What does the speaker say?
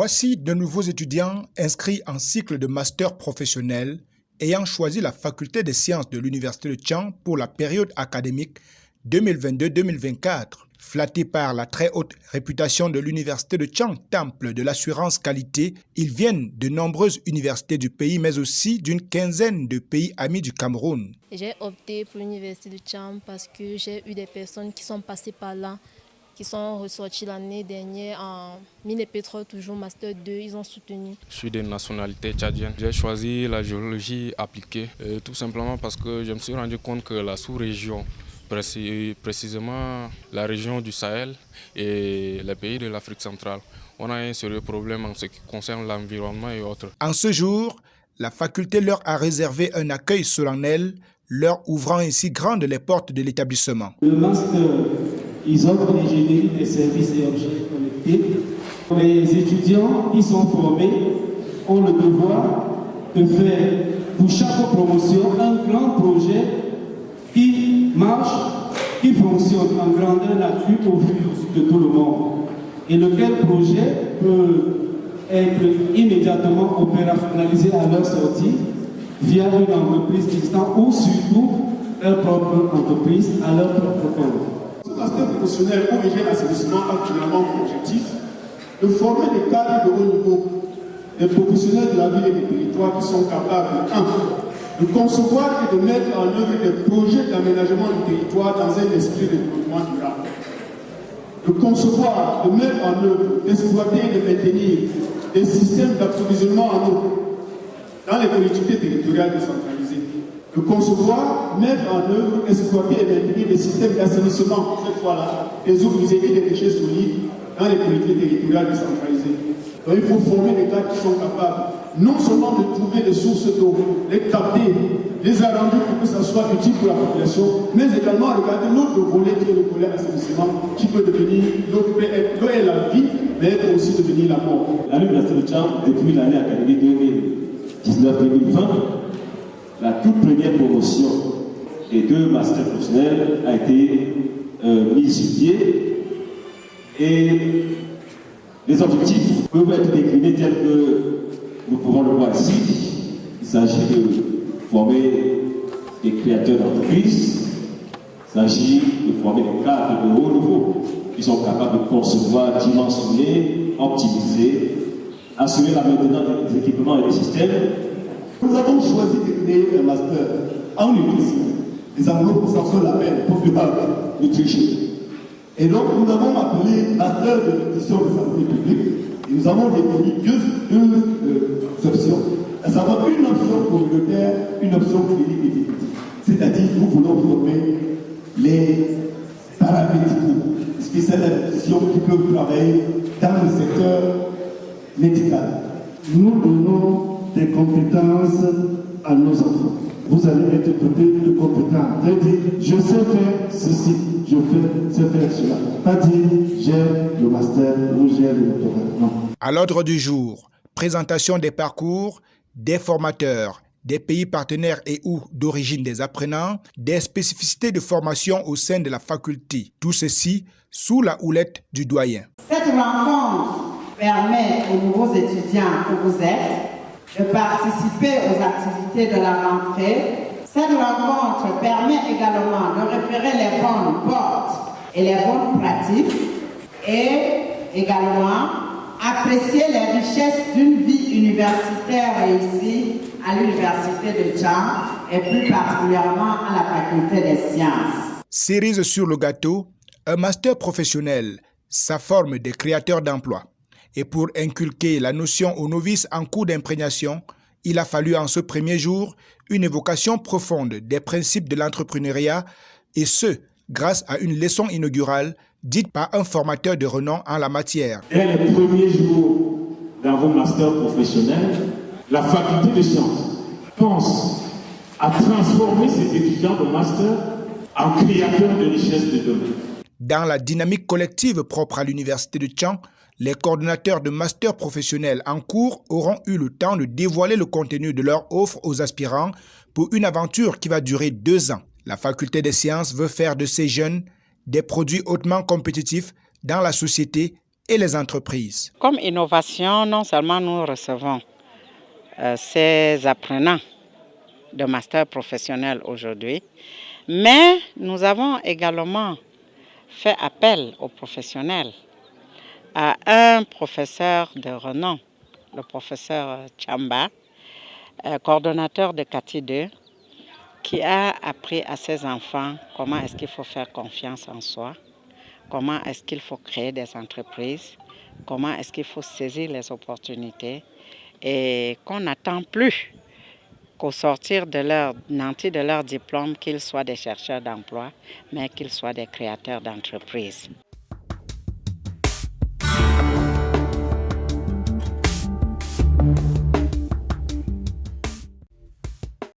Voici de nouveaux étudiants inscrits en cycle de master professionnel ayant choisi la faculté des sciences de l'Université de Thian pour la période académique 2022-2024. Flattés par la très haute réputation de l'Université de Thian, temple de l'assurance qualité, ils viennent de nombreuses universités du pays, mais aussi d'une quinzaine de pays amis du Cameroun. J'ai opté pour l'Université de Thian parce que j'ai eu des personnes qui sont passées par là, qui sont ressortis l'année dernière en mine et pétrole, toujours Master 2, ils ont soutenu. Je suis de nationalité tchadienne. J'ai choisi la géologie appliquée, tout simplement parce que je me suis rendu compte que la sous-région, précisément la région du Sahel et les pays de l'Afrique centrale, on a un sérieux problème en ce qui concerne l'environnement et autres. En ce jour, la faculté leur a réservé un accueil solennel, leur ouvrant ainsi grandes les portes de l'établissement. Le master, ils offrent l'ingénierie des services et objets connectés. Les étudiants qui sont formés ont le devoir de faire pour chaque promotion un grand projet qui marche, qui fonctionne en grandeur nature au vu de tout le monde. Et lequel projet peut être immédiatement opérationnalisé à leur sortie via une entreprise existante ou surtout leur propre entreprise à leur propre compte. Ce master professionnel ONG Assainissement a finalement pour objectif de former des cadres de haut niveau, des professionnels de la ville et des territoires qui sont capables, de concevoir et de mettre en œuvre des projets d'aménagement du territoire dans un esprit de développement durable. De concevoir, de mettre en œuvre, d'exploiter et de maintenir des systèmes d'approvisionnement en eau dans les collectivités territoriales décentralisées. De concevoir, mettre en œuvre, exploiter et maintenir des systèmes d'assainissement, cette fois-là, des eaux usées et des déchets solides dans les collectivités territoriales décentralisées. Donc il faut former des cadres qui sont capables non seulement de trouver des sources d'eau, les capter, les arranger pour que ça soit utile pour la population, mais également regarder l'autre volet qui est le volet assainissement, qui peut devenir, l'eau est la vie, mais peut aussi devenir la mort. À l'Université de Thian, depuis l'année académique 2019-2020, la toute première promotion des 2 masters professionnels a été mise sur pied et les objectifs peuvent être déclinés tels que nous pouvons le voir ici. Il s'agit de former des créateurs d'entreprises, il s'agit de former des cadres de haut niveau qui sont capables de concevoir, dimensionner, optimiser, assurer la maintenance des équipements et des systèmes. Nous avons choisi de créer un master en nutrition. Les anglo-saxons l'appellent Popular Nutrition. Et donc nous avons appelé master de nutrition de santé publique et nous avons défini deux options, à savoir une option communautaire, une option clinique et technique. C'est-à-dire nous voulons former les paramédicaux, spécialistes de nutrition qui peuvent travailler dans le secteur médical. Nous donnons des compétences à nos enfants. Vous allez être doté de compétences. C'est-à-dire, je sais faire ceci, je sais faire cela. Pas dire, j'ai le master ou j'ai le doctorat. Non. À l'ordre du jour, présentation des parcours, des formateurs, des pays partenaires et ou d'origine des apprenants, des spécificités de formation au sein de la faculté. Tout ceci sous la houlette du doyen. Cette rencontre permet aux nouveaux étudiants que vous êtes de participer aux activités de la rentrée. Cette rencontre permet également de repérer les bonnes portes et les bonnes pratiques et également apprécier les richesses d'une vie universitaire réussie à l'Université de Thian et plus particulièrement à la Faculté des sciences. Cerise sur le gâteau, un master professionnel, ça forme des créateurs d'emplois. Et pour inculquer la notion aux novices en cours d'imprégnation, il a fallu en ce premier jour une évocation profonde des principes de l'entrepreneuriat, et ce, grâce à une leçon inaugurale dite par un formateur de renom en la matière. Dès les premiers jours dans vos masters professionnels, la faculté de sciences pense à transformer ses étudiants de master en créateurs de richesses de demain. Dans la dynamique collective propre à l'Université de Thian, les coordonnateurs de master professionnels en cours auront eu le temps de dévoiler le contenu de leur offre aux aspirants pour une aventure qui va durer 2 ans. La faculté des sciences veut faire de ces jeunes des produits hautement compétitifs dans la société et les entreprises. Comme innovation, non seulement nous recevons ces apprenants de master professionnel aujourd'hui, mais nous avons également fait appel aux professionnels, à un professeur de renom, le professeur Chamba, coordonnateur de CATI 2, qui a appris à ses enfants comment est-ce qu'il faut faire confiance en soi, comment est-ce qu'il faut créer des entreprises, comment est-ce qu'il faut saisir les opportunités et qu'on n'attend plus qu'au sortir de nantis de leur diplôme, qu'ils soient des chercheurs d'emploi, mais qu'ils soient des créateurs d'entreprises.